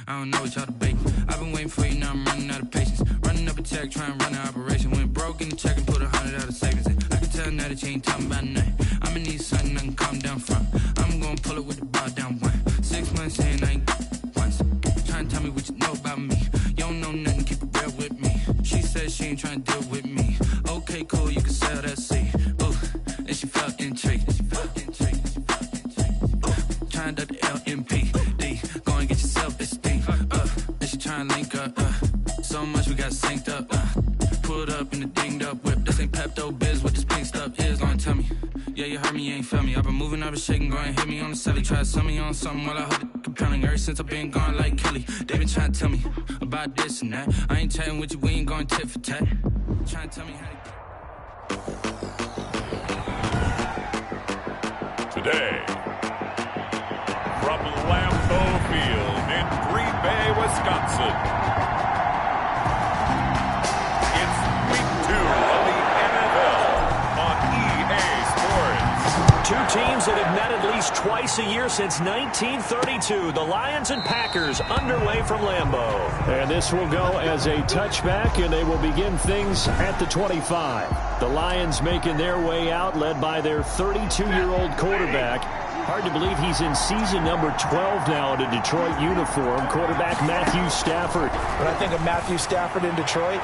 I don't know what y'all debate. I've been waiting for you, now I'm running out of patience. Running up a check, trying to run an operation. Went broke in the check and put 100 out of savings in. I can tell now that you ain't talking about nothing. I'ma need something I can calm down from. I'm gonna pull it with the bar down one. 6 months saying I ain't once. Trying to tell me what you know about me. You don't know nothing, keep it real with me. She said she ain't trying to deal with me. Okay, cool, you can sell that seed. Ooh, and she felt intrigued. Trying to the LMPD. Go and get yourself esteem. And she trying to link up. So much we got synced up. Pulled up in the dinged up whip. This ain't Pepto Biz, what this pink stuff is. Long tell me. Yeah, you heard me, you ain't felt me. I've been moving, I've been shaking, go and hit me on the celly. Try to sell me on something while I hold it compelling. Ever since I've been gone like Kelly, they been trying to tell me about this and that. I ain't chatting with you, we ain't going tit for tat. Trying to tell me how to... Today, from Lambeau Field in Green Bay, Wisconsin, it's Week 2 of the NFL on EA Sports. Two teams that have met at least twice a year since 1932. The Lions and Packers underway from Lambeau. And this will go as a touchback, and they will begin things at the 25. The Lions making their way out, led by their 32-year-old quarterback. Hard to believe he's in season number 12 now in a Detroit uniform. Quarterback Matthew Stafford. When I think of Matthew Stafford in Detroit,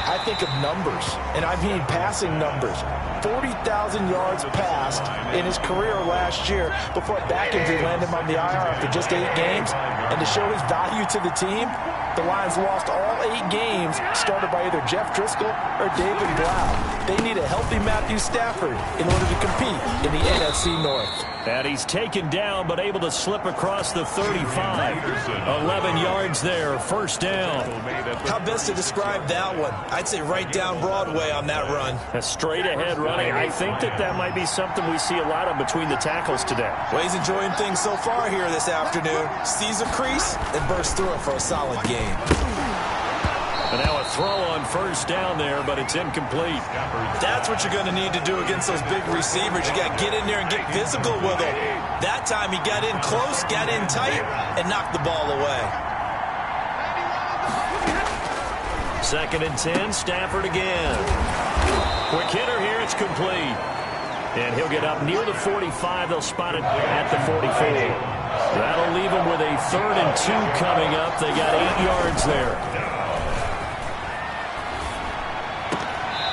I think of numbers, and I mean passing numbers. 40,000 yards passed in his career last year before a back injury landed him on the IR after just 8 games. And to show his value to the team, the Lions lost all 8 games started by either Jeff Driscoll or David Blau. They need a healthy Matthew Stafford in order to compete in the NFC North. And he's taken down but able to slip across the 35. 11 yards there, first down. How best to describe that one? I'd say right down Broadway on that run. A straight ahead running. I think that might be something we see a lot of between the tackles today. Well, he's enjoying things so far here this afternoon. Sees a crease and bursts through it for a solid game. And now a throw on first down there, but it's incomplete. That's what you're going to need to do against those big receivers. You got to get in there and get physical with them. That time he got in close, got in tight, and knocked the ball away. 2nd and 10, Stafford again. Quick hitter here, it's complete. And he'll get up near the 45. They'll spot it at the 44. That'll leave him with a 3rd and 2 coming up. They got 8 yards there.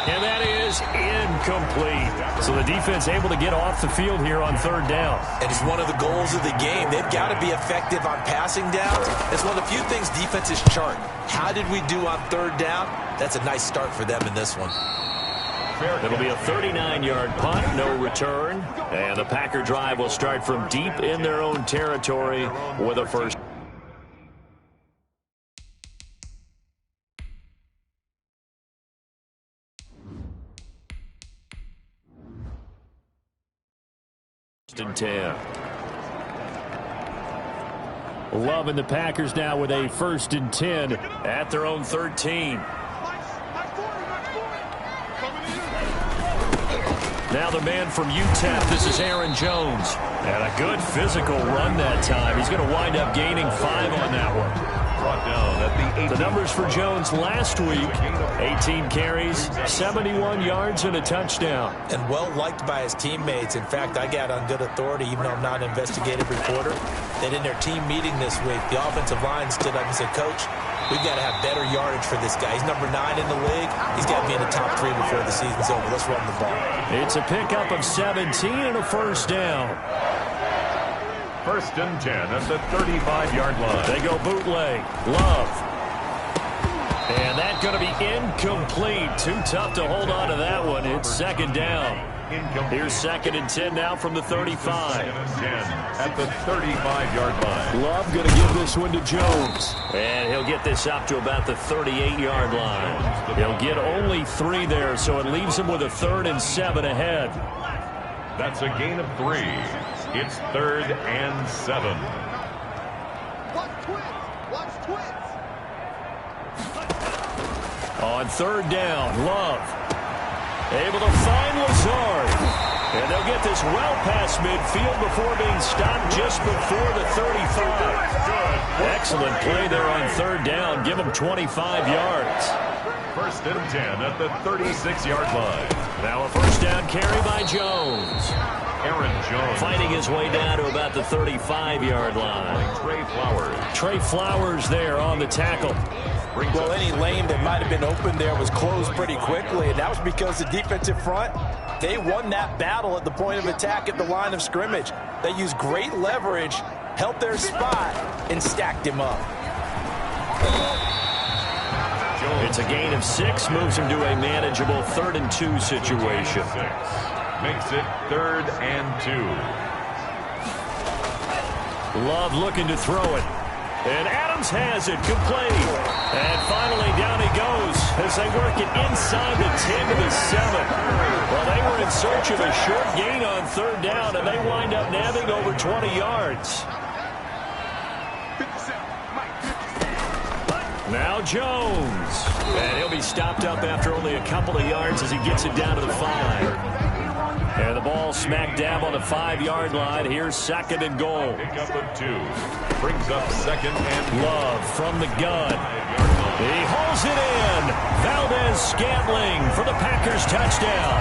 And that is incomplete. So the defense able to get off the field here on 3rd down. And it's one of the goals of the game. They've got to be effective on passing downs. It's one of the few things defenses chart. How did we do on 3rd down? That's a nice start for them in this one. It'll be a 39-yard punt, no return. And the Packer drive will start from deep in their own territory with a first. And 10. Loving the Packers now with a 1st and 10 at their own 13. Now the man from UTEP, this is Aaron Jones. And a good physical run that time. He's going to wind up gaining 5 on that one. Brought down at the 18. The numbers for Jones last week, 18 carries, 71 yards, and a touchdown. And well liked by his teammates. In fact, I got on good authority, even though I'm not an investigative reporter, that in their team meeting this week, the offensive line stood up and said, Coach, we've got to have better yardage for this guy. He's number 9 in the league. He's got to be in the top 3 before the season's over. Let's run the ball. It's a pickup of 17 and a first down. 1st and 10 at the 35-yard line. They go bootleg. Love. And that's going to be incomplete. Too tough to hold on to that one. It's 2nd down. Here's 2nd and 10 now from the 35. 2nd and 10 at the 35-yard line. Love going to give this one to Jones. And he'll get this up to about the 38-yard line. He'll get only 3 there, so it leaves him with a 3rd and 7 ahead. That's a gain of 3. It's 3rd and 7. On 3rd down, Love able to find Lazard. And they'll get this well past midfield before being stopped just before the 35. excellent play there on third down. Give him 25 yards. 1st and 10 at the 36-yard line. Now a first down carry by Jones. Aaron Jones Fighting his way down to about the 35-yard line. Trey Flowers. Trey Flowers there on the tackle. Well, any lane that might have been open there was closed pretty quickly, and that was because the defensive front, they won that battle at the point of attack at the line of scrimmage. They used great leverage, held their spot, and stacked him up. It's a gain of 6, moves him to a manageable 3rd and 2 situation. Makes it 3rd and 2. Love looking to throw it. And Adams has it, complete. And finally down he goes as they work it inside the 10 to the 7. Well, they were in search of a short gain on third down, and they wind up nabbing over 20 yards. Now Jones. And he'll be stopped up after only a couple of yards as he gets it down to the 5. And the ball smack dab on the 5-yard line. Here's 2nd and goal. Pick up of 2. Brings up 2nd and Love from the gun. He hauls it in. Valdez-Scantling for the Packers touchdown.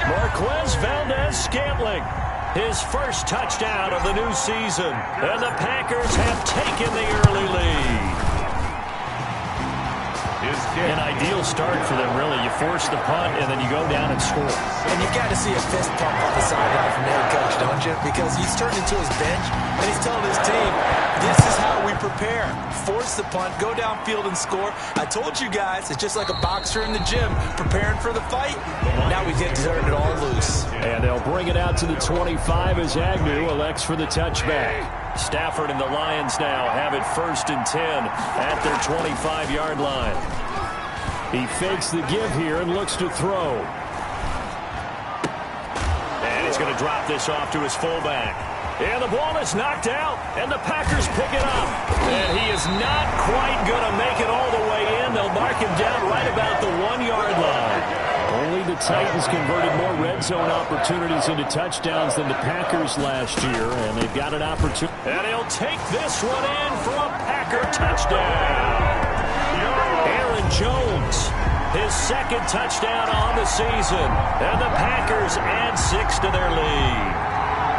Marquez Valdez-Scantling, his first touchdown of the new season. And the Packers have taken the early lead. An ideal start for them, really. You force the punt, and then you go down and score. And you've got to see a fist pump on the sideline from the head coach, don't you? Because he's turned into his bench, and he's telling his team, this is how we prepare. Force the punt, go downfield and score. I told you guys, it's just like a boxer in the gym, preparing for the fight. Now we get to turn it all loose. And they'll bring it out to the 25 as Agnew elects for the touchback. Stafford and the Lions now have it 1st and 10 at their 25-yard line. He fakes the give here and looks to throw. And he's going to drop this off to his fullback. And the ball is knocked out, and the Packers pick it up. And he is not quite going to make it all the way in. They'll mark him down right about the 1-yard line. Only the Titans converted more red zone opportunities into touchdowns than the Packers last year, and they've got an opportunity. And he'll take this one in for a Packer touchdown. Aaron Jones, his 2nd touchdown on the season, and the Packers add 6 to their lead.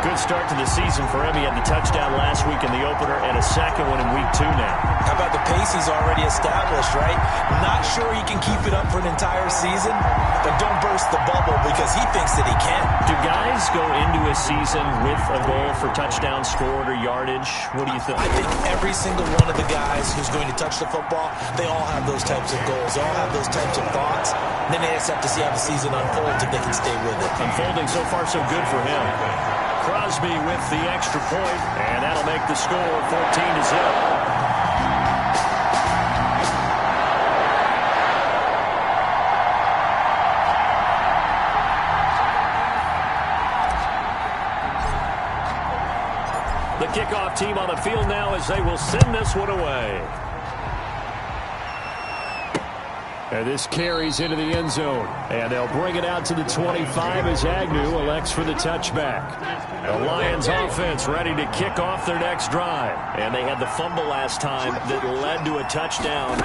Good start to the season for him. He had the touchdown last week in the opener and a 2nd one in week 2 now. How about the pace he's already established, right? Not sure he can keep it up for an entire season, but don't burst the bubble because he thinks that he can. Do guys go into a season with a goal for touchdown scored or yardage? What do you think? I think every single one of the guys who's going to touch the football, they all have those types of goals. They all have those types of thoughts. Then they just have to see how the season unfolds if they can stay with it. Unfolding so far so good for him. Crosby with the extra point, and that'll make the score 14-0. The kickoff team on the field now as they will send this one away. And this carries into the end zone. And they'll bring it out to the 25 as Agnew elects for the touchback. The Lions offense ready to kick off their next drive. And they had the fumble last time that led to a touchdown.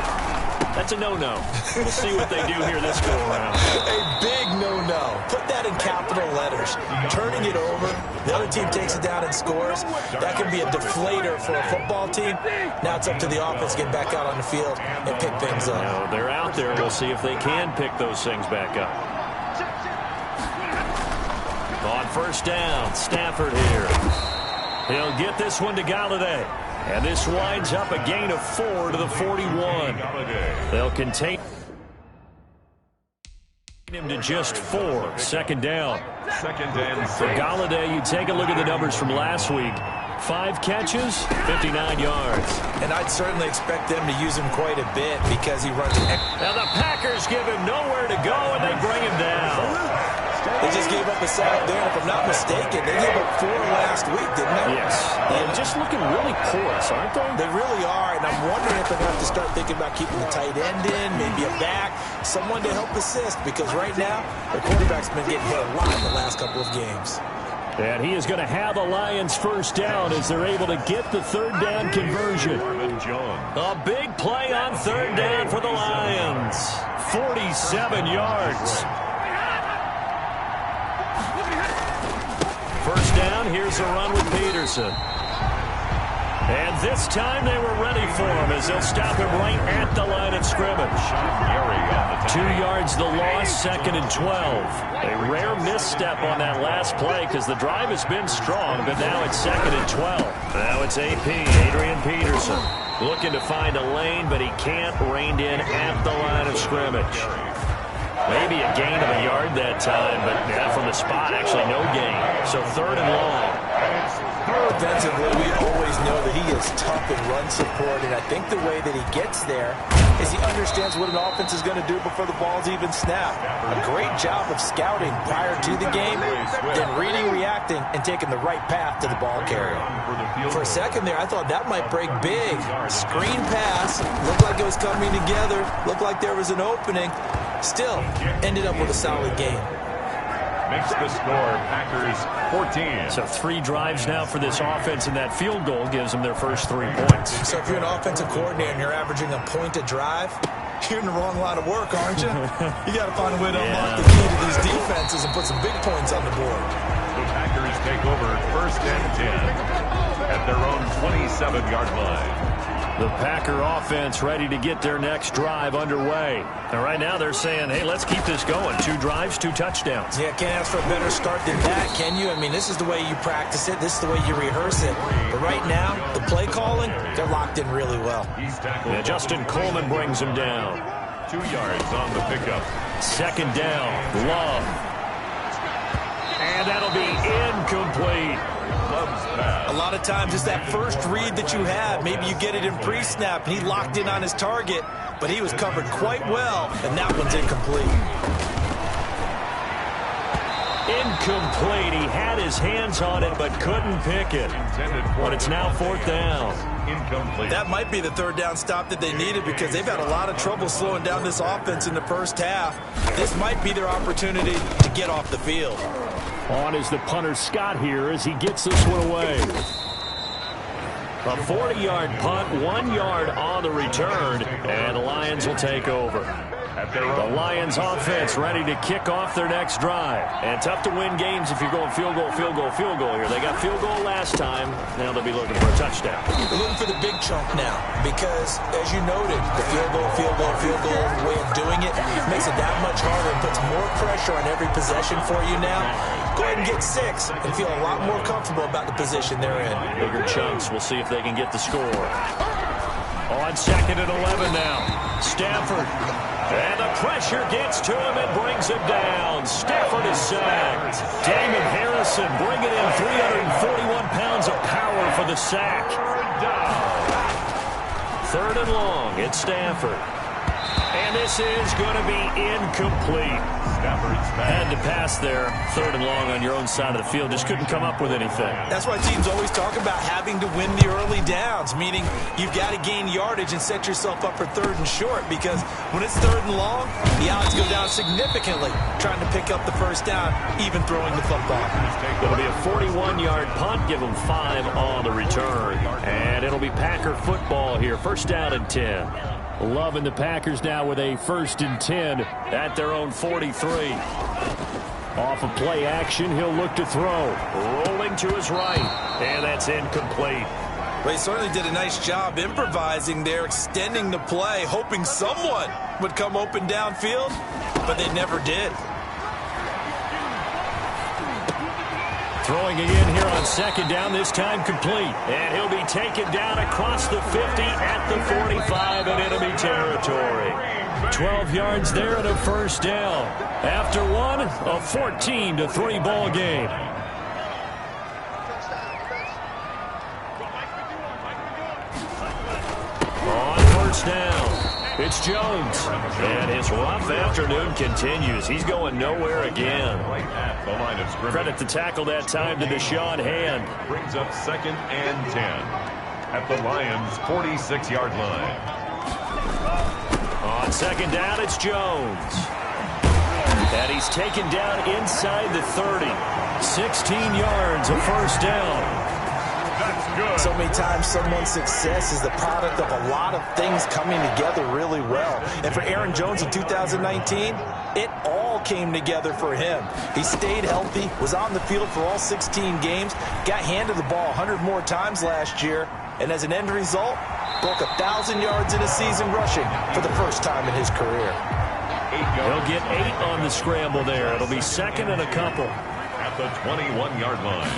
That's a no-no. We'll see what they do here this go-around. A big no-no. Put that in capital letters. Turning it over, the other team takes it down and scores. That can be a deflator for a football team. Now it's up to the offense to get back out on the field and pick things up. Now, they're out there. We'll see if they can pick those things back up. On 1st down, Stafford here. He'll get this one to Galladay. And this winds up a gain of 4 to the 41. They'll contain him to just 4. 2nd down. 2nd and 6. For Galladay, you take a look at the numbers from last week. 5 catches, 59 yards. And I'd certainly expect them to use him quite a bit because he runs. Now the Packers give him nowhere to go, and they bring him down. They just gave up a sack there. If I'm not mistaken, they gave up 4 last week, didn't they? Yes. They're just looking really porous, aren't they? They really are, and I'm wondering if they're going to have to start thinking about keeping the tight end in, maybe a back, someone to help assist, because right now, the quarterback's been getting hit a lot in the last couple of games. And he is going to have a Lions first down as they're able to get the third down conversion. A big play on third down for the Lions. 47 yards. First down, here's a run with Peterson. And this time they were ready for him as they'll stop him right at the line of scrimmage. 2 yards the loss, 2nd and 12. A rare misstep on that last play because the drive has been strong, but now it's 2nd and 12. Now it's AP, Adrian Peterson, looking to find a lane, but he can't, reined in at the line of scrimmage. Maybe a gain of a yard that time, but from the spot, actually no gain. So 3rd and long. Defensively, we always know that he is tough in run support, and I think the way that he gets there is he understands what an offense is going to do before the ball's even snapped. A great job of scouting prior to the game, then reading, reacting, and taking the right path to the ball carrier. For a second there, I thought that might break big. Screen pass, looked like it was coming together, looked like there was an opening. Still, ended up with a solid game. Makes the score Packers 14. So 3 drives now for this offense, and that field goal gives them their first 3 points. So if you're an offensive coordinator and you're averaging a point a drive, you're in the wrong line of work, aren't you? You got to find a way to unlock the key to these defenses and put some big points on the board. The Packers take over 1st and 10 at their own 27-yard line. The Packer offense ready to get their next drive underway. And right now they're saying, hey, let's keep this going. 2 drives, 2 touchdowns. Yeah, can't ask for a better start than that, can you? I mean, this is the way you practice it. This is the way you rehearse it. But right now, the play calling, they're locked in really well. Yeah, Justin Coleman brings him down. 2 yards on the pickup. 2nd down, Love. And that'll be incomplete. A lot of times it's that first read that you have. Maybe you get it in pre-snap, and he locked in on his target, but he was covered quite well, and that one's incomplete. Incomplete. He had his hands on it, but couldn't pick it. But it's now 4th down. Incomplete. That might be the 3rd down stop that they needed because they've had a lot of trouble slowing down this offense in the first half. This might be their opportunity to get off the field. On is the punter Scott here as he gets this one away. A 40-yard punt, 1 yard on the return, and the Lions will take over. The Lions offense ready to kick off their next drive. And tough to win games if you're going field goal, field goal, field goal here. They got field goal last time. Now they'll be looking for a touchdown. They're looking for the big chunk now because, as you noted, the field goal way of doing it makes it that much harder and puts more pressure on every possession for you now. Go ahead and get 6 and feel a lot more comfortable about the position they're in. Bigger chunks. We'll see if they can get the score. On 2nd and 11 now. Stafford. And the pressure gets to him and brings him down. Stafford is sacked. Damon Harrison bringing in 341 pounds of power for the sack. 3rd and long. It's Stafford. And this is going to be incomplete. Had to pass there. 3rd and long on your own side of the field. Just couldn't come up with anything. That's why teams always talk about having to win the early downs, meaning you've got to gain yardage and set yourself up for 3rd and short because when it's 3rd and long, the odds go down significantly trying to pick up the first down, even throwing the football. It'll be a 41-yard punt. Give them 5 on the return. And it'll be Packer football here. 1st down and 10. Love and the Packers now with a 1st and 10 at their own 43. Off of play action, he'll look to throw. Rolling to his right, and that's incomplete. Well, he certainly did a nice job improvising there, extending the play, hoping someone would come open downfield, but they never did. Throwing again here on 2nd down, this time complete. And he'll be taken down across the 50 at the 45 in enemy territory. 12 yards there and a 1st down. After one, a 14-3 ball game. On 1st down. It's Jones. And his rough afternoon continues. He's going nowhere again. Right at the line of scrimmage. Credit the tackle that time to Deshaun Hand. Brings up 2nd and 10 at the Lions' 46-yard line. On 2nd down, it's Jones. And he's taken down inside the 30. 16 yards, a first down. Good. So many times someone's success is the product of a lot of things coming together really well. And for Aaron Jones in 2019, it all came together for him. He stayed healthy, was on the field for all 16 games, got handed the ball 100 more times last year, and as an end result, broke 1,000 yards in a season rushing for the first time in his career. He'll get 8 on the scramble there. It'll be second and a couple. At the 21-yard line.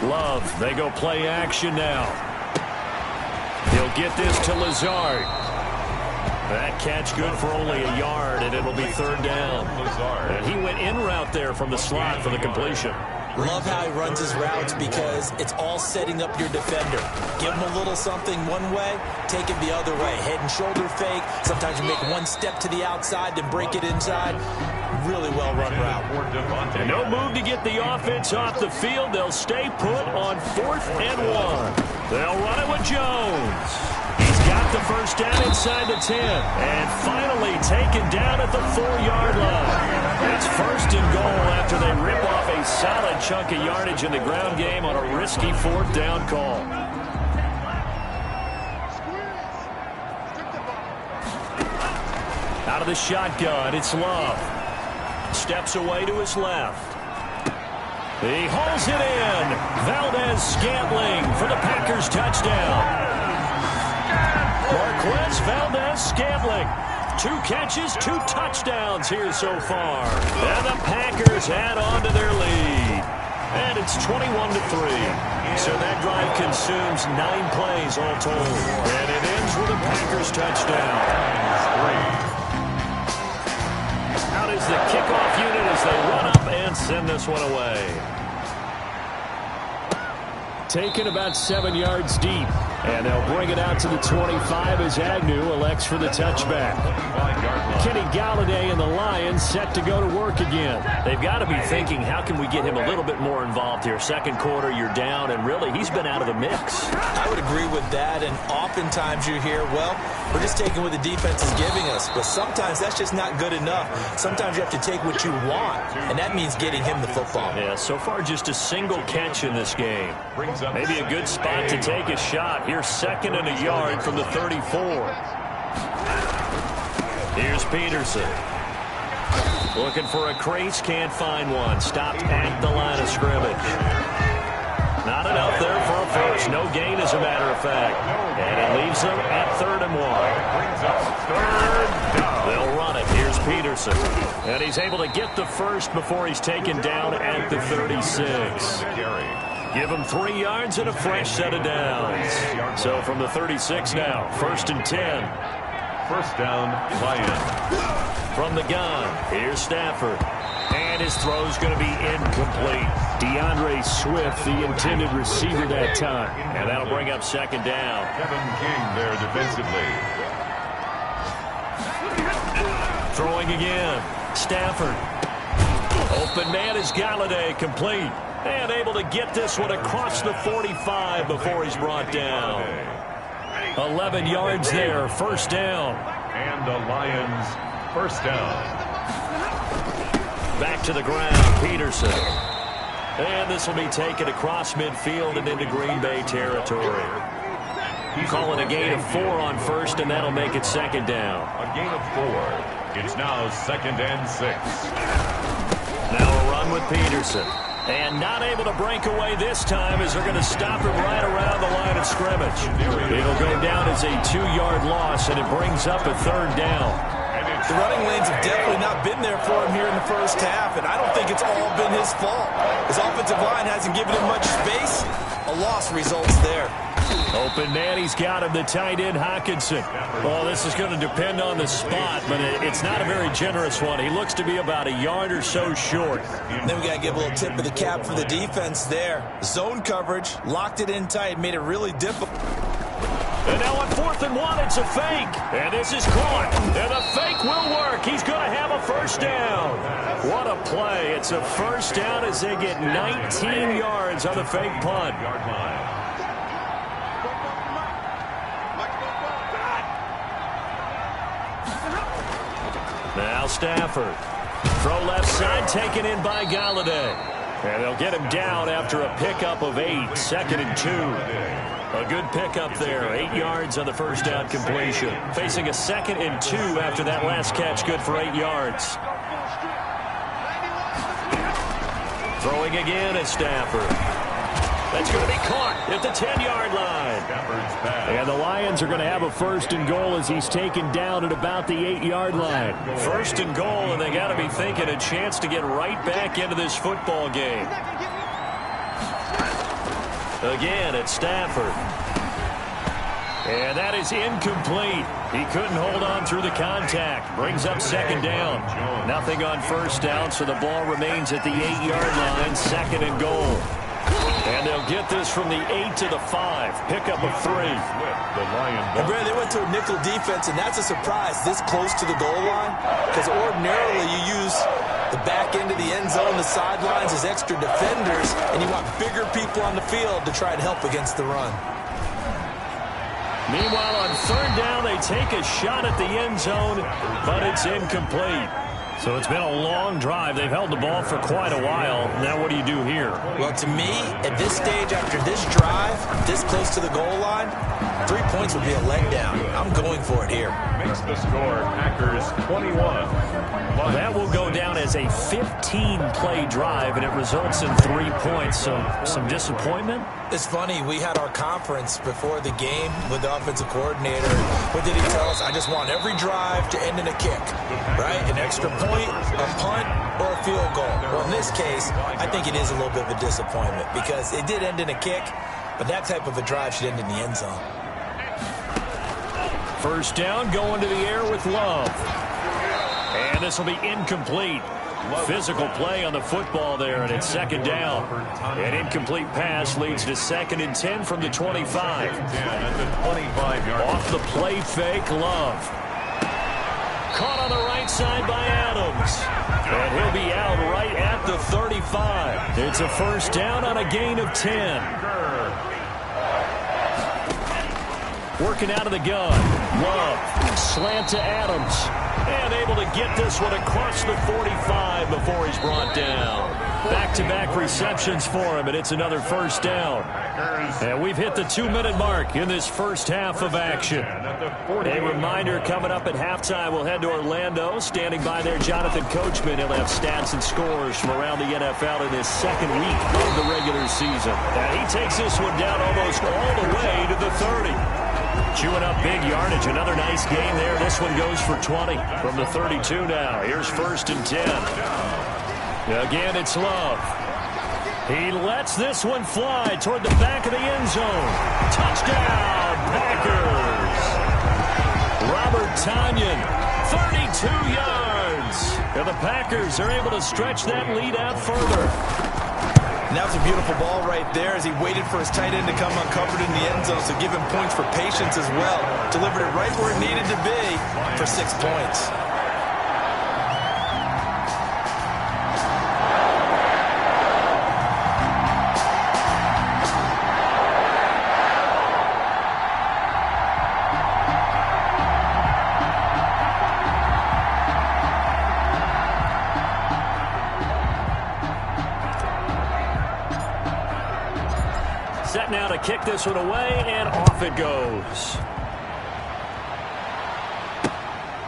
Love, they go play action now. He'll get this to Lazard. That catch good for only a yard, and it'll be third down. And he went in route there from the slot for the completion. Love how he runs his routes because it's all setting up your defender. Give him a little something one way, take it the other way. Head and shoulder fake. Sometimes you make one step to the outside, then break it inside. Really well-run route. And no move to get the offense off the field. They'll stay put on 4th and 1. They'll run it with Jones. He's got the first down inside the 10. And finally taken down at the 4-yard line. It's first and goal after they rip off a solid chunk of yardage in the ground game on a risky 4th down call. Out of the shotgun, it's Love. Steps away to his left. He hauls it in. Valdez-Scantling for the Packers touchdown. Marquez Valdez-Scantling. 2 catches, 2 touchdowns here so far. And the Packers add on to their lead. And it's 21-3. So that drive consumes 9 plays all told. And it ends with a Packers touchdown. Out is the kickoff unit as they run up and send this one away. Taken about 7 yards deep. And they'll bring it out to the 25 as Agnew elects for the touchback. Kenny Galladay and the Lions set to go to work again. They've got to be thinking, how can we get him a little bit more involved here? Second quarter, you're down, and really, he's been out of the mix. I would agree with that, and oftentimes you hear, well, we're just taking what the defense is giving us. But sometimes that's just not good enough. Sometimes you have to take what you want, and that means getting him the football. Yeah, so far just a single catch in this game. Maybe a good spot to take a shot. Here's second and a yard from the 34. Here's Peterson. Looking for a crease, can't find one. Stopped at the line of scrimmage. Not enough there for a first. No gain, as a matter of fact. And it leaves them at 3rd and 1. They'll run it. Here's Peterson. And he's able to get the first before he's taken down at the 36. Give him 3 yards and a fresh set of downs. So from the 36 now, 1st and 10. First down, Lions. From the gun, here's Stafford. And his throw's going to be incomplete. DeAndre Swift, the intended receiver that time. And that'll bring up second down. Kevin King there defensively. Throwing again. Stafford. Open man is Galladay, complete. And able to get this one across the 45 before he's brought down. 11 yards there, first down. And the Lions, first down. Back to the ground, Peterson. And this will be taken across midfield and into Green Bay territory. Calling a gain of 4 on first, and that'll make it second down. A gain of 4. It's now 2nd and 6. Now a run with Peterson. And not able to break away this time as they're going to stop him right around the line of scrimmage. It'll go down as a 2-yard loss, and it brings up a 3rd down. The running lanes have definitely not been there for him here in the first half, and I don't think it's all been his fault. His offensive line hasn't given him much space. A loss results there. Open man, he's got him, the tight end, Hockenson. Well, this is going to depend on the spot, but it's not a very generous one. He looks to be about a yard or so short. Then we got to give a little tip of the cap for the defense there. Zone coverage, locked it in tight, made it really difficult. And now on 4th and 1, it's a fake. And this is caught. And the fake will work. He's going to have a first down. What a play. It's a first down as they get 19 yards on the fake punt. Now Stafford. Throw left side, taken in by Galladay. And they'll get him down after a pickup of 8, 2nd and 2. A good pickup there, 8 yards on the first down completion. Facing a 2nd and 2 after that last catch, good for 8 yards. Throwing again is Stafford. That's going to be caught at the 10-yard line. And the Lions are going to have a 1st and goal as he's taken down at about the 8-yard line. 1st and goal, and they got to be thinking a chance to get right back into this football game. Again, it's Stafford. And that is incomplete. He couldn't hold on through the contact. Brings up 2nd down. Nothing on 1st down, so the ball remains at the 8-yard line, 2nd and goal. And they'll get this from the 8 to the 5. Pickup of 3. And Brad, they went to a nickel defense, and that's a surprise this close to the goal line. Because ordinarily you use the back end of the end zone, the sidelines as extra defenders, and you want bigger people on the field to try and help against the run. Meanwhile, on 3rd down, they take a shot at the end zone, but it's incomplete. So it's been a long drive. They've held the ball for quite a while. Now what do you do here? Well, to me, at this stage, after this drive, this close to the goal line, 3 points would be a letdown. I'm going for it here. Makes the score Packers 21. That will go down as a 15-play drive, and it results in 3 points. So some disappointment? It's funny. We had our conference before the game with the offensive coordinator. What did he tell us? I just want every drive to end in a kick, right? An extra point, a punt, or a field goal. Well, in this case, I think it is a little bit of a disappointment because it did end in a kick, but that type of a drive should end in the end zone. 1st down, going to the air with Love. And this will be incomplete. Physical play on the football there, and it's 2nd down. An incomplete pass leads to 2nd and 10 from the 25. Off the play fake, Love. Caught on the right side by Adams. And he'll be out right at the 35. It's a 1st down on a gain of 10. Working out of the gun. Love. Slant to Adams. And able to get this one across the 45 before he's brought down. Back-to-back receptions for him, and it's another 1st down. And we've hit the 2-minute mark in this first half of action. A reminder, coming up at halftime, we'll head to Orlando. Standing by there, Jonathan Coachman. He'll have stats and scores from around the NFL in his 2nd week of the regular season. And he takes this one down almost all the way to the 30. Chewing up big yardage. Another nice gain there. This one goes for 20 from the 32 now. Here's 1st and 10. Again, it's Love. He lets this one fly toward the back of the end zone. Touchdown, Packers. Robert Tonyan, 32 yards. And the Packers are able to stretch that lead out further. And that was a beautiful ball right there as he waited for his tight end to come uncovered in the end zone, so give him points for patience as well. Delivered it right where it needed to be for 6 points. Set now to kick this one away, and off it goes.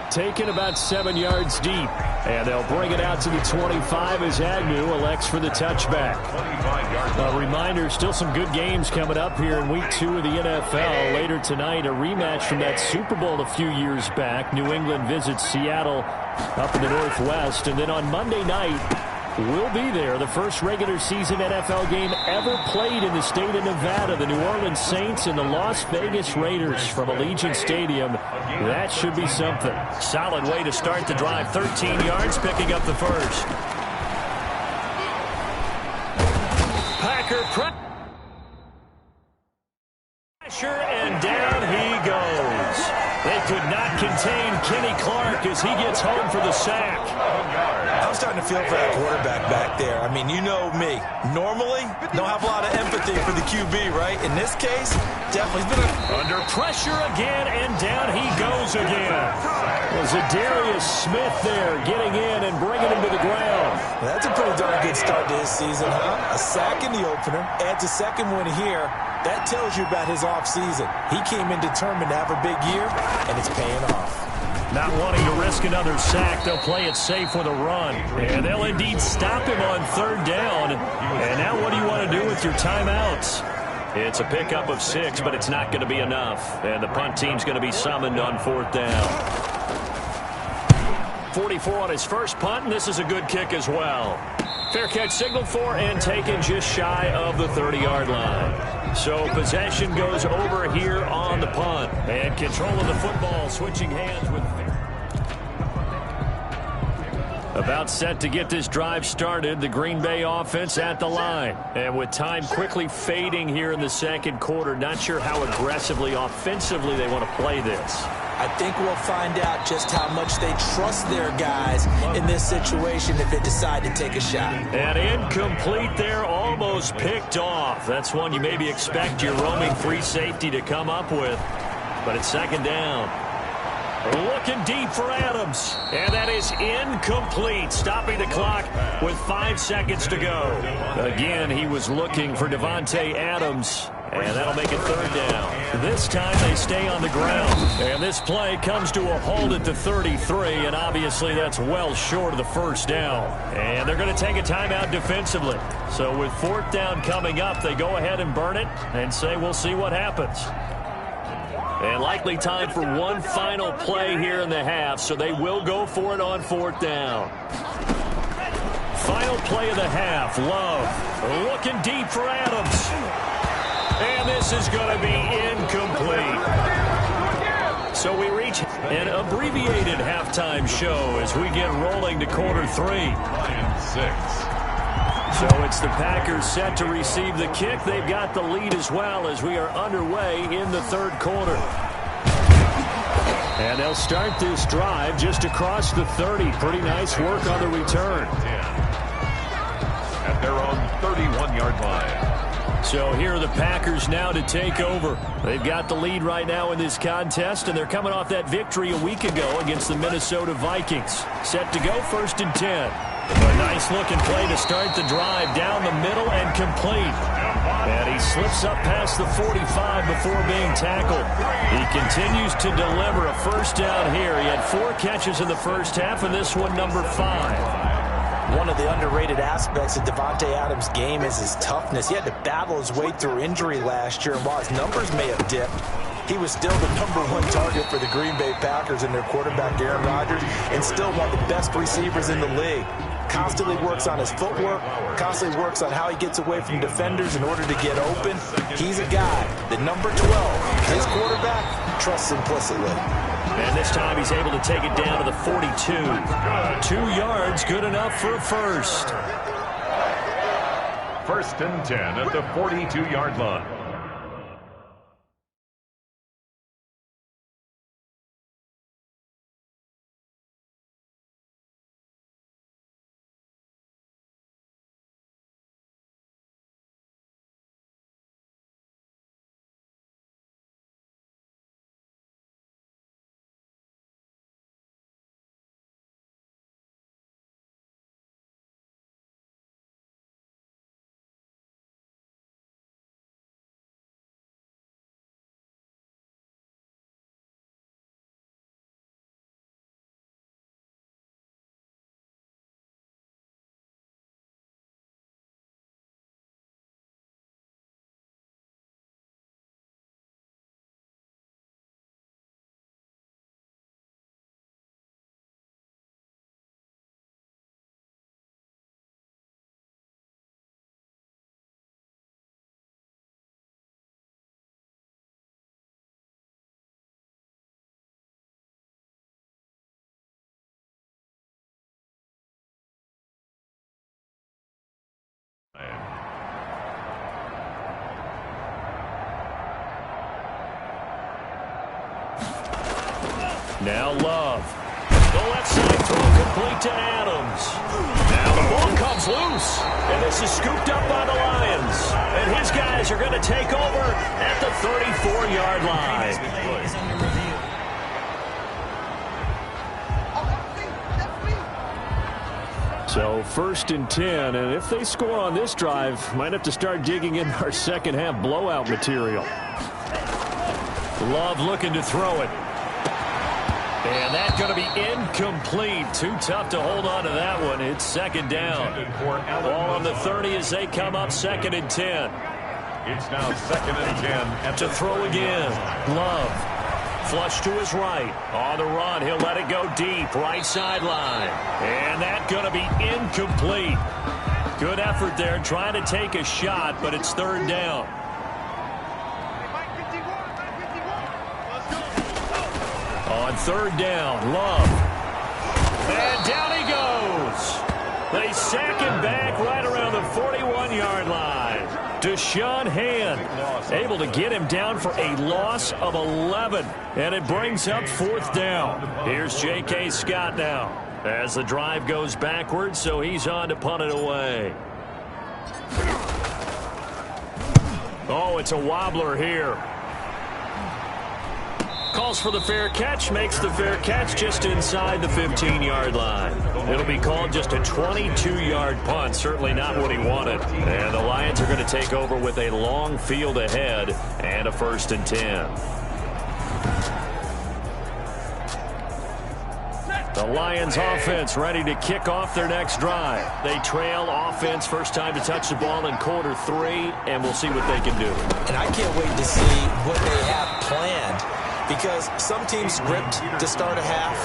Taken about 7 yards deep, and they'll bring it out to the 25 as Agnew elects for the touchback. A reminder, still some good games coming up here in Week 2 of the NFL. Later tonight, a rematch from that Super Bowl a few years back. New England visits Seattle up in the Northwest, and then on Monday night, we'll be there. The first regular season NFL game ever played in the state of Nevada. The New Orleans Saints and the Las Vegas Raiders from Allegiant Stadium. That should be something. Solid way to start the drive. 13 yards, picking up the first. Packer pressure, and down he goes. They could not contain Kenny Clark as he gets home for the sack. I'm starting to feel for that quarterback back there. I mean, you know me. Normally, don't have a lot of empathy for the QB, right? In this case, definitely. He's been under pressure again, and down he goes again. Was it Darius Smith there getting in and bringing him to the ground? Well, that's a pretty darn good start to his season, huh? A sack in the opener, adds a second one here. That tells you about his offseason. He came in determined to have a big year, and it's paying off. Not wanting to risk another sack, they'll play it safe with a run. And they'll indeed stop him on third down. And now what do you want to do with your timeouts? It's a pickup of 6, but it's not going to be enough. And the punt team's going to be summoned on fourth down. 44 on his first punt, and this is a good kick as well. Fair catch signaled for and taken just shy of the 30-yard line. So possession goes over here on the punt. And control of the football, switching hands with... About set to get this drive started, the Green Bay offense at the line. And with time quickly fading here in the second quarter, not sure how aggressively, offensively they want to play this. I think we'll find out just how much they trust their guys in this situation if they decide to take a shot. And incomplete there, almost picked off. That's one you maybe expect your roaming free safety to come up with. But it's second down. Looking deep for Adams. And that is incomplete, stopping the clock with 5 seconds to go. Again, he was looking for Davante Adams. And that'll make it third down. This time they stay on the ground. And this play comes to a halt at the 33, and obviously that's well short of the first down. And they're going to take a timeout defensively. So with fourth down coming up, they go ahead and burn it and say we'll see what happens. And likely time for one final play here in the half, so they will go for it on fourth down. Final play of the half. Love looking deep for Adams. And this is going to be incomplete. So we reach an abbreviated halftime show as we get rolling to quarter 3. So it's the Packers set to receive the kick. They've got the lead as well as we are underway in the third quarter. And they'll start this drive just across the 30. Pretty nice work on the return. At their own 31-yard line. So here are the Packers now to take over. They've got the lead right now in this contest, and they're coming off that victory a week ago against the Minnesota Vikings. Set to go, 1st and 10. A nice-looking play to start the drive down the middle and complete. And he slips up past the 45 before being tackled. He continues to deliver a first down here. He had 4 catches in the first half, and this one number 5. One of the underrated aspects of Davante Adams' game is his toughness. He had to battle his way through injury last year, and while his numbers may have dipped, he was still the #1 target for the Green Bay Packers and their quarterback Aaron Rodgers, and still one of the best receivers in the league. Constantly works on his footwork, constantly works on how he gets away from defenders in order to get open. He's a guy that number 12, his quarterback, trusts implicitly. And this time he's able to take it down to the 42. 2 yards, good enough for a first. 1st and 10 at the 42-yard line. Now Love. The left side throw complete to Adams. Now the ball comes loose, and this is scooped up by the Lions. And his guys are going to take over at the 34-yard line. So 1st and 10, and if they score on this drive, might have to start digging in our second half blowout material. Love looking to throw it. And that's going to be incomplete. Too tough to hold on to that one. It's 2nd down. Ball on the 30 as they come up 2nd and 10. It's now 2nd and 10. To throw again. Love. Flush to his right. On the run, he'll let it go deep. Right sideline. And that's going to be incomplete. Good effort there trying to take a shot, but it's 3rd down. On 3rd down, Love. And down he goes. They sack him back right around the 41-yard line. Deshaun Hand able to get him down for a loss of 11. And it brings up 4th down. Here's J.K. Scott now as the drive goes backwards, so he's on to punt it away. Oh, it's a wobbler here. Calls for the fair catch, makes the fair catch just inside the 15-yard line. It'll be called just a 22-yard punt, certainly not what he wanted. And the Lions are going to take over with a long field ahead and a 1st and 10. The Lions offense ready to kick off their next drive. They trail offense, first time to touch the ball in quarter 3, and we'll see what they can do. And I can't wait to see what they have planned. Because some teams script to start a half.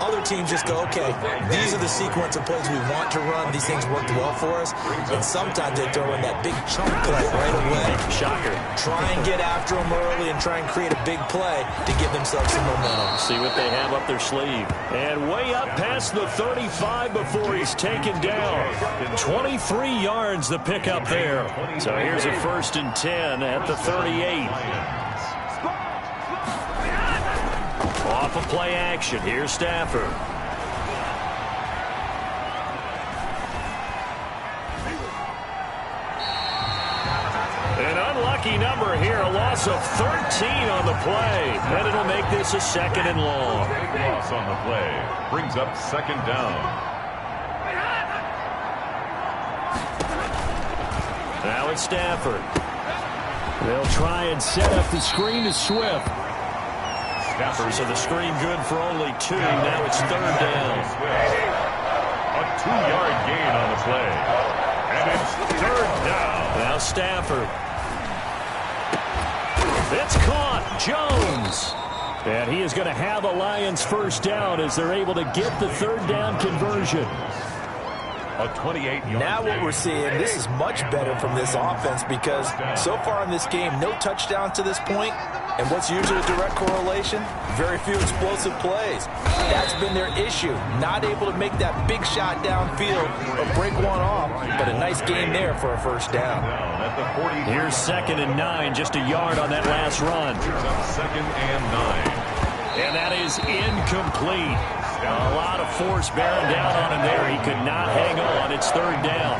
Other teams just go, okay, these are the sequence of plays we want to run. These things worked well for us. And sometimes they throw in that big chunk play right away. Shocker. Try and get after them early and try and create a big play to give themselves some momentum. See what they have up their sleeve. And way up past the 35 before he's taken down. 23 yards the pickup there. So here's a 1st and 10 at the 38. Off of play action. Here's Stafford. An unlucky number here. A loss of 13 on the play. And it'll make this a 2nd and long. Loss on the play. Brings up 2nd down. Now it's Stafford. They'll try and set up the screen to Swift. So the screen good for only 2. Now it's 3rd down. A 2-yard gain on the play. And it's 3rd down. Now Stafford. It's caught. Jones. And he is going to have a Lions 1st down as they're able to get the 3rd down conversion. A 28-yard. Now what we're seeing, this is much better from this offense because so far in this game, no touchdowns to this point. And what's usually a direct correlation? Very few explosive plays. That's been their issue. Not able to make that big shot downfield or break one off. But a nice game there for a 1st down. Here's 2nd and 9. Just a yard on that last run. 2nd and 9. And that is incomplete. A lot of force bearing down on him there. He could not hang on. It's 3rd down.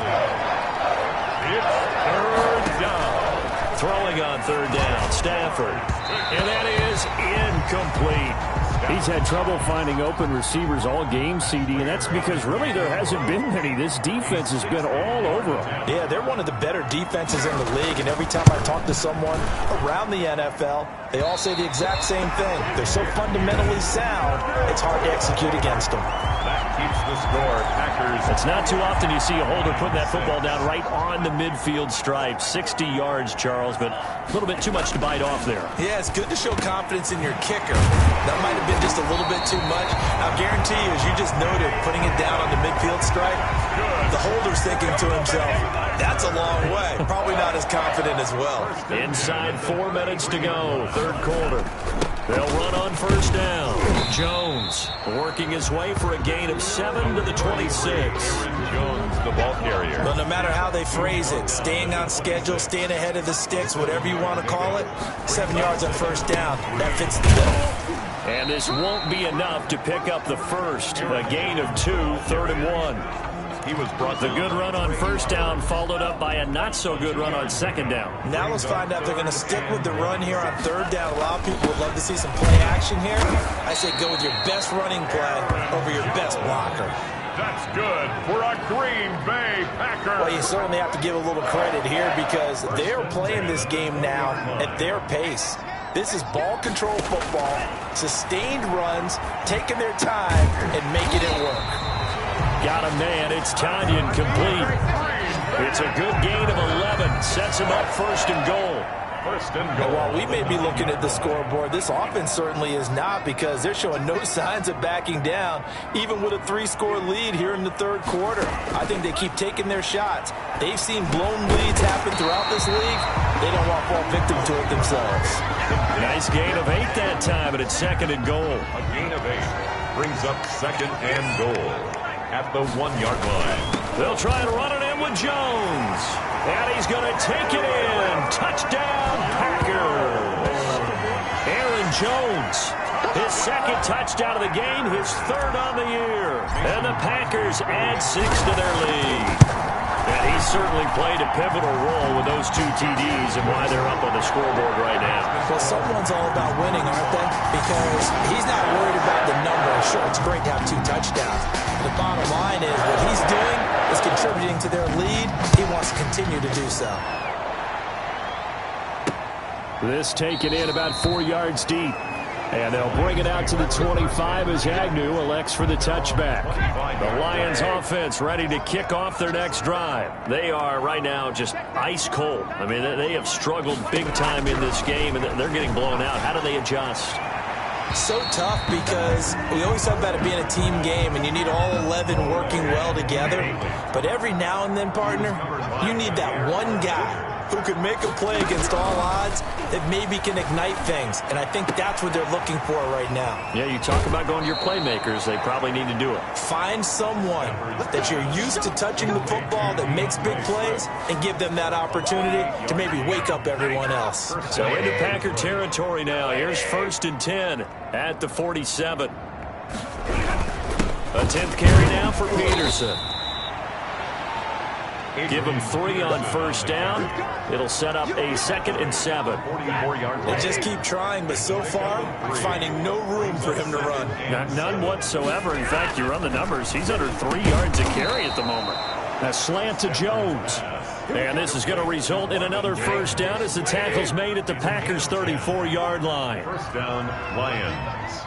It's 3rd down. Throwing on 3rd down. Stafford. And that is incomplete. He's had trouble finding open receivers all game, CD, and that's because really there hasn't been many. This defense has been all over them. Yeah, they're one of the better defenses in the league, and every time I talk to someone around the NFL, they all say the exact same thing. They're so fundamentally sound, it's hard to execute against them. That keeps the score. Packers. It's not too often you see a holder putting that football down right on the midfield stripe. 60 yards, Charles, but a little bit too much to bite off there. Yeah, it's good to show confidence in your kicker. That might have been just a little bit too much. I'll guarantee you, as you just noted, putting it down on the midfield stripe, the holder's thinking to himself, that's a long way. Probably not as confident as well. Inside 4 minutes to go, 3rd quarter. They'll run on 1st down. Jones working his way for a gain of 7 to the 26. Jones, the ball carrier. But no matter how they phrase it, staying on schedule, staying ahead of the sticks, whatever you want to call it, 7 yards on 1st down, that fits the bill. And this won't be enough to pick up the first. A gain of 2, 3rd and 1. He was brought the good run on first down, followed up by a not-so-good run on second down. Now let's find out if they're going to stick with the run here on 3rd down. A lot of people would love to see some play action here. I say go with your best running play over your best blocker. That's good for a Green Bay Packer. Well, you certainly have to give a little credit here because they're playing this game now at their pace. This is ball control football, sustained runs, taking their time and making it work. Got a man. It's Tanyan complete. It's a good gain of 11. Sets him up 1st and goal. And while we may be looking at the scoreboard, this offense certainly is not because they're showing no signs of backing down, even with a 3-score lead here in the 3rd quarter. I think they keep taking their shots. They've seen blown leads happen throughout this league. They don't want to fall victim to it themselves. Nice gain of 8 that time, but it's 2nd and goal. A gain of 8 brings up 2nd and goal at the 1-yard line. They'll try and run it in with Jones. And he's going to take it in. Touchdown, Packers. Aaron Jones, his 2nd touchdown of the game, his 3rd on the year. And the Packers add 6 to their lead. And he certainly played a pivotal role with those 2 TDs and why they're up on the scoreboard right now. Well, someone's all about winning, aren't they? Because he's not worried about the number. Sure, it's great to have 2 touchdowns. The bottom line is what he's doing is contributing to their lead. He wants to continue to do so. This taken in about 4 yards deep. And they'll bring it out to the 25 as Agnew elects for the touchback. The Lions offense ready to kick off their next drive. They are right now just ice cold. I mean, they have struggled big time in this game, and they're getting blown out. How do they adjust? So tough because we always talk about it being a team game, and you need all 11 working well together. But every now and then, partner, you need that one guy who can make a play against all odds that maybe can ignite things. And I think that's what they're looking for right now. Yeah, you talk about going to your playmakers. They probably need to do it. Find someone that you're used to touching the football that makes big plays and give them that opportunity to maybe wake up everyone else. So into Packer territory now. Here's 1st and 10 at the 47. A 10th carry now for Peterson. Give him 3 on 1st down. It'll set up a 2nd and 7. They just keep trying, but so far, finding no room for him to run. None whatsoever. In fact, you run the numbers. He's under 3 yards a carry at the moment. A slant to Jones. And this is going to result in another 1st down as the tackle's made at the Packers' 34-yard line. 1st down, Lions.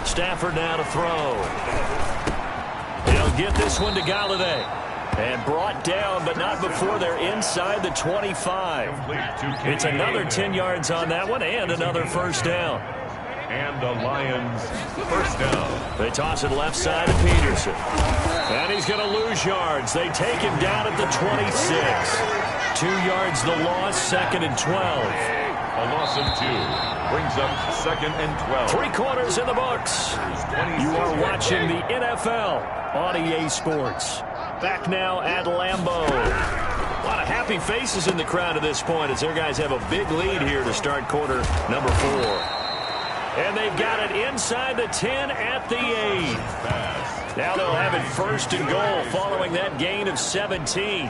Stafford now to throw. He'll get this one to Galladay. And brought down, but not before they're inside the 25. It's another 10 yards on that one and another 1st down. And the Lions 1st down. They toss it left side to Peterson. And he's going to lose yards. They take him down at the 26. 2 yards the loss, 2nd and 12. A loss of 2 brings up 2nd and 12. 3 quarters in the books. You are watching the NFL on EA Sports. Back now at Lambeau. A lot of happy faces in the crowd at this point as their guys have a big lead here to start quarter number 4. And they've got it inside the 10 at the 8. Now they'll have it 1st and goal following that gain of 17.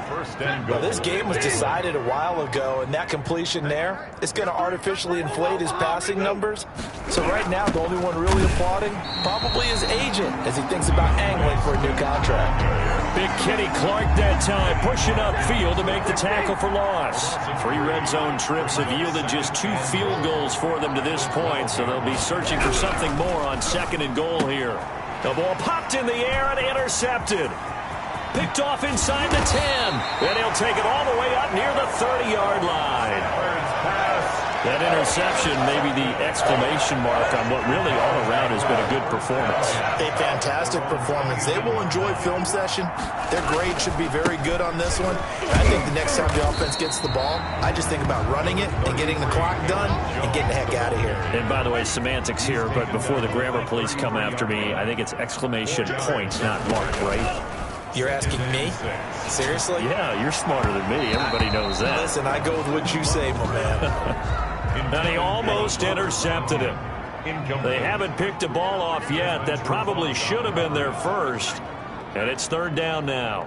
Well, this game was decided a while ago, and that completion there is going to artificially inflate his passing numbers. So right now, the only one really applauding probably his agent as he thinks about angling for a new contract. Big Kenny Clark that time pushing upfield to make the tackle for loss. 3 red zone trips have yielded just 2 field goals for them to this point, so they'll be searching for something more on 2nd and goal here. The ball popped in the air and intercepted. Picked off inside the 10. And he'll take it all the way up near the 30-yard line. That interception may be the exclamation mark on what really all around has been a good performance. A fantastic performance. They will enjoy film session. Their grade should be very good on this one. I think the next time the offense gets the ball, I just think about running it and getting the clock done and getting the heck out of here. And by the way, semantics here, but before the grammar police come after me, I think it's exclamation point, not mark, right? You're asking me? Seriously? Yeah, you're smarter than me. Everybody knows that. Listen, I go with what you say, my man. And he almost intercepted it. They haven't picked a ball off yet. That probably should have been their first. And it's third down now.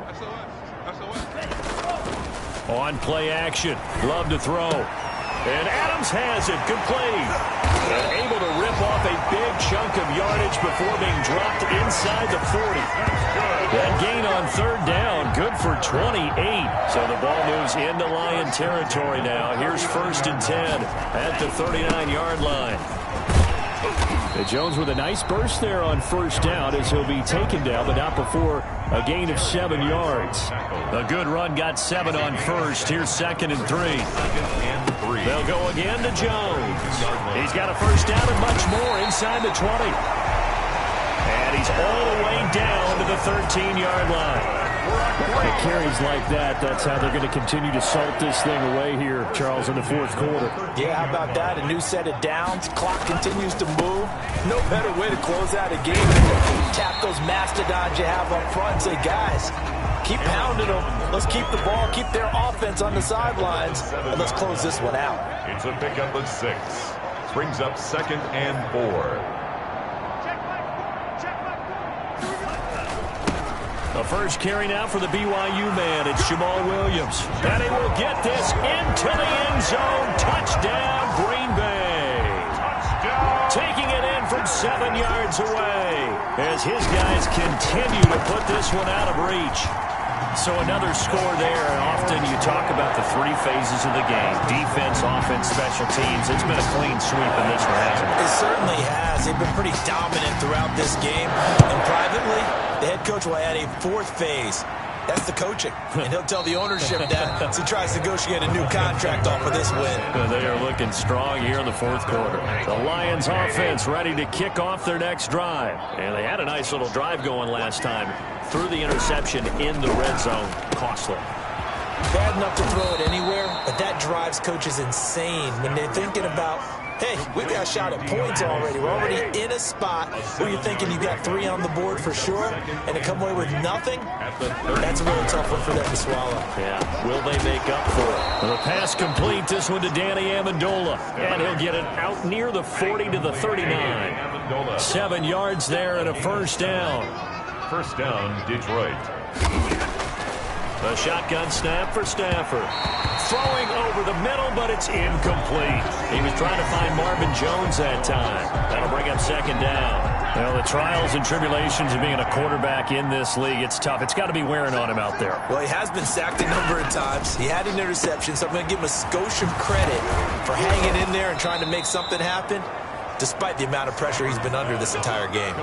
On play action. Love to throw. And Adams has it. Complete. And able to rip off a big chunk of yardage before being dropped inside the 40. That gain on third down, good for 28. So the ball moves into Lion territory now. Here's 1st and 10 at the 39-yard line. And Jones with a nice burst there on first down as he'll be taken down, but not before a gain of 7 yards. A good run got 7 on first. Here's 2nd and 3. They'll go again to Jones. He's got a first down and much more inside the 20. And he's all the way down to the 13-yard line. With carries like that, that's how they're going to continue to salt this thing away here, Charles, in the fourth quarter. Yeah, how about that? A new set of downs. Clock continues to move. No better way to close out a game than tap those mastodons you have up front and say, guys, keep pounding them. Let's keep the ball, keep their offense on the sidelines, and let's close this one out. It's a pickup of 6. Brings up 2nd and 4. The first carry now for the BYU man. It's Jamal Williams. And he will get this into the end zone. Touchdown, Green Bay. Taking it in from 7 yards away as his guys continue to put this one out of reach. So another score there, and often you talk about the 3 phases of the game. Defense, offense, special teams. It's been a clean sweep in this one, hasn't it? It certainly has. They've been pretty dominant throughout this game. And privately, the head coach will add a 4th phase. That's the coaching. And he'll tell the ownership that as he tries to negotiate a new contract off of this win. They are looking strong here in the fourth quarter. The Lions offense ready to kick off their next drive. And they had a nice little drive going last time. Threw the interception in the red zone. Costly. Bad enough to throw it anywhere, but that drives coaches insane when they're thinking about, hey, we got a shot at points already. We're already in a spot where you're thinking you got 3 on the board for sure, and to come away with nothing, that's a really tough one for them to swallow. Yeah, will they make up for it? The pass complete, this one to Danny Amendola, and he'll get it out near the 40 to the 39. 7 yards there and a first down. First down, Detroit. The shotgun snap for Stafford. Throwing over the middle, but it's incomplete. He was trying to find Marvin Jones that time. That'll bring up 2nd down. Well, the trials and tribulations of being a quarterback in this league, it's tough. It's got to be wearing on him out there. Well, he has been sacked a number of times. He had an interception, so I'm going to give him a skosh of credit for hanging in there and trying to make something happen, despite the amount of pressure he's been under this entire game.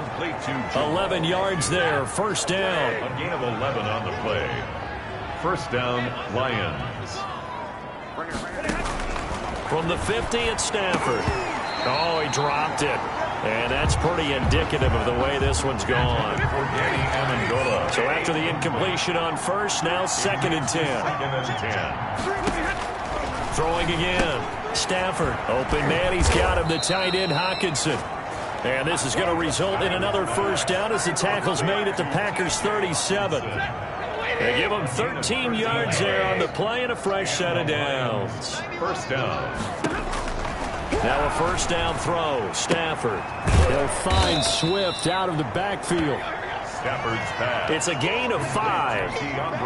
11 yards there, first down. A gain of 11 on the play. First down, Lions. From the 50, it's Stafford. Oh, he dropped it. And that's pretty indicative of the way this one's gone. So after the incompletion on first, now 2nd and 10. Throwing again. Stafford, open man, he's got him, the tight end Hockenson. And this is going to result in another first down as the tackle's made at the Packers' 37. They give him 13 yards there on the play and a fresh set of downs. First down. Now a first down throw. Stafford. They'll find Swift out of the backfield. Stafford's pass. It's a gain of 5.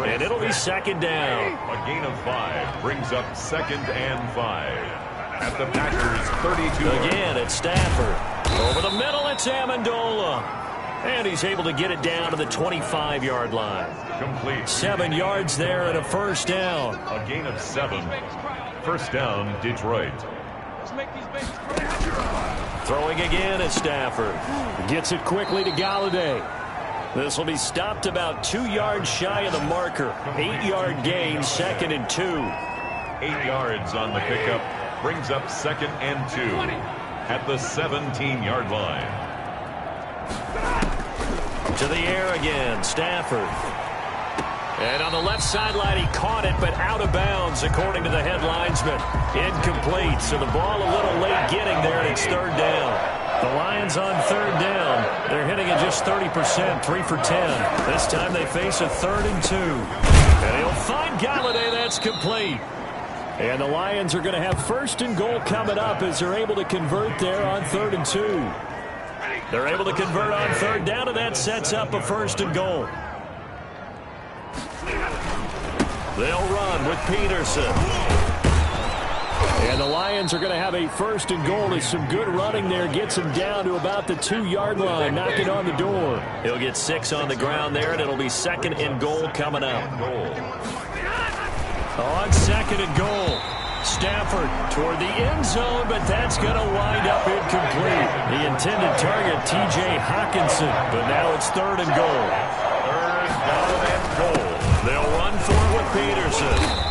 And it'll be 2nd down. A gain of 5 brings up 2nd and 5. At the Packers' 32. Again, it's Stafford. Over the middle, it's Amendola. And he's able to get it down to the 25-yard line. Complete. 7 yards there and a first down. A gain of 7. First down, Detroit. Throwing again is Stafford. Gets it quickly to Galladay. This will be stopped about 2 yards shy of the marker. 8-yard gain, 2nd and 2. 8 yards on the pickup. Brings up 2nd and 2. At the 17-yard line. To the air again, Stafford. And on the left sideline, he caught it, but out of bounds, according to the head linesman. Incomplete, so the ball a little late getting there, and it's third down. The Lions on third down. They're hitting at just 30%, 3 for 10. This time they face a 3rd and 2. And he'll find Galladay. That's complete. And the Lions are going to have 1st and goal coming up as they're able to convert there on 3rd and 2. They're able to convert on 3rd down, and that sets up a 1st and goal. They'll run with Peterson. And the Lions are going to have a 1st and goal as some good running there gets him down to about the 2-yard line, knocking on the door. He'll get 6 on the ground there, and it'll be 2nd and goal coming up. On 2nd and goal, Stafford toward the end zone, but that's going to wind up incomplete. The intended target, T.J. Hawkinson, but now it's 3rd and goal. 3rd down and goal. They'll run for it with Peterson.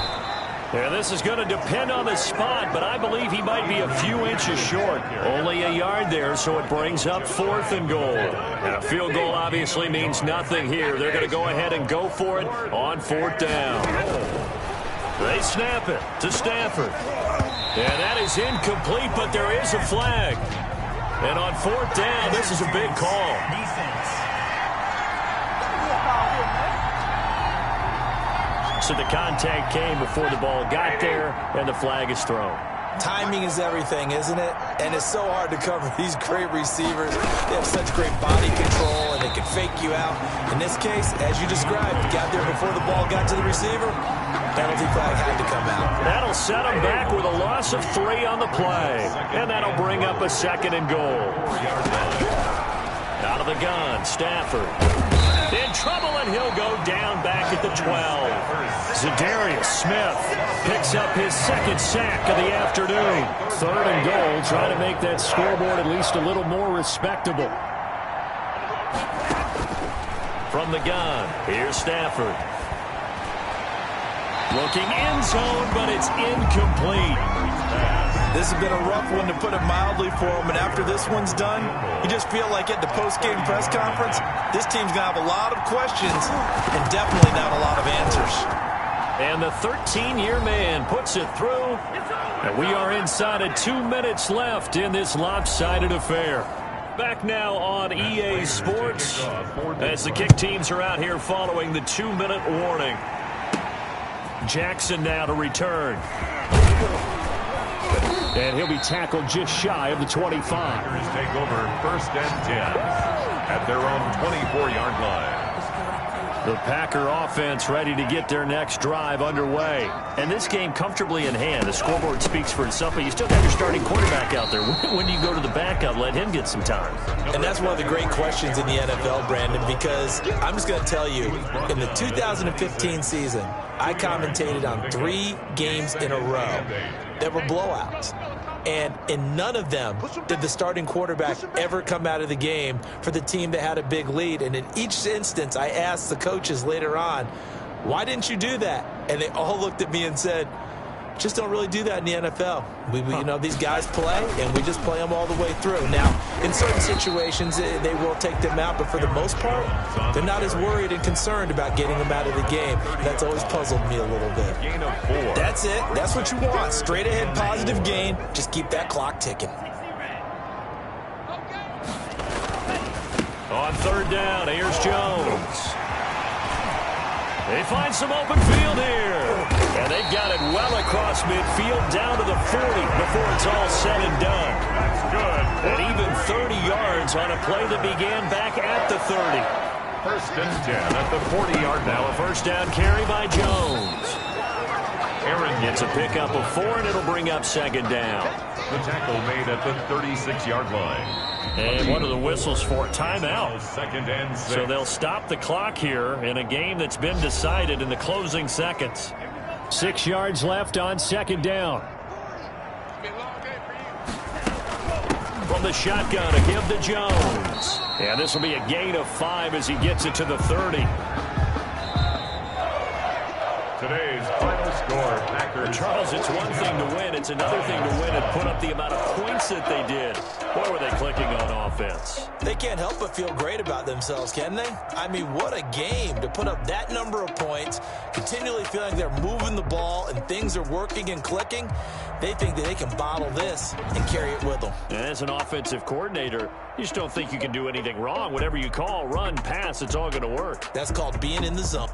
And this is going to depend on the spot, but I believe he might be a few inches short. Only a yard there, so it brings up 4th and goal. And a field goal obviously means nothing here. They're going to go ahead and go for it on 4th down. They snap it to Stafford. And that is incomplete, but there is a flag. And on 4th down, this is a big call. So the contact came before the ball got there, and the flag is thrown. Timing is everything, isn't it? And it's so hard to cover these great receivers. They have such great body control, and they can fake you out. In this case, as you described, got there before the ball got to the receiver. Penalty flag had to come out. That'll set them back with a loss of 3 on the play. And that'll bring up a 2nd and goal. Out of the gun, Stafford. In trouble, and he'll go down back at the 12. Za'Darius Smith picks up his 2nd sack of the afternoon. 3rd and goal, trying to make that scoreboard at least a little more respectable. From the gun, here's Stafford. Looking end zone, but it's incomplete. This has been a rough one, to put it mildly, for him. And after this one's done, you just feel like at the post-game press conference, this team's going to have a lot of questions and definitely not a lot of answers. And the 13-year man puts it through. And we are inside of 2 minutes left in this lopsided affair. Back now on EA Sports as the kick teams are out here following the 2-minute warning. Jackson now to return. And he'll be tackled just shy of the 25. Take over 1st and 10 at their own 24-yard line. The Packer offense ready to get their next drive underway. And this game comfortably in hand. The scoreboard speaks for itself, but you still got your starting quarterback out there. When do you go to the backup, let him get some time? And that's one of the great questions in the NFL, Brandon, because I'm just going to tell you, in the 2015 season, I commentated on 3 games in a row that were blowouts. And in none of them did the starting quarterback ever come out of the game for the team that had a big lead. And in each instance, I asked the coaches later on, why didn't you do that? And they all looked at me and said, just don't really do that in the NFL. You know, these guys play, and we just play them all the way through. Now, in certain situations, they will take them out, but for the most part, they're not as worried and concerned about getting them out of the game. That's always puzzled me a little bit. Gain of 4. That's it. That's what you want. Straight ahead, positive gain. Just keep that clock ticking. On 3rd down, here's Jones. They find some open field here. And they've got it well across midfield down to the 40 before it's all said and done. That's good. And even 30 yards on a play that began back at the 30. 1st and 10 at the 40-yard Now a 1st down carry by Jones. Aaron gets a pickup of 4, and it'll bring up 2nd down. The tackle made at the 36-yard line. And what are the whistles for? Timeout. 2nd and 6. So they'll stop the clock here in a game that's been decided in the closing seconds. 6 yards left on 2nd down. From the shotgun, a give to Jones. And this will be a gain of 5 as he gets it to the 30. Today's final score, Packers. Charles, it's one thing to win. It's another thing to win and put up the amount of points that they did. Boy, were they clicking on offense. They can't help but feel great about themselves, can they? I mean, what a game to put up that number of points, continually feeling they're moving the ball and things are working and clicking. They think that they can bottle this and carry it with them. And as an offensive coordinator, you just don't think you can do anything wrong. Whatever you call, run, pass, it's all going to work. That's called being in the zone.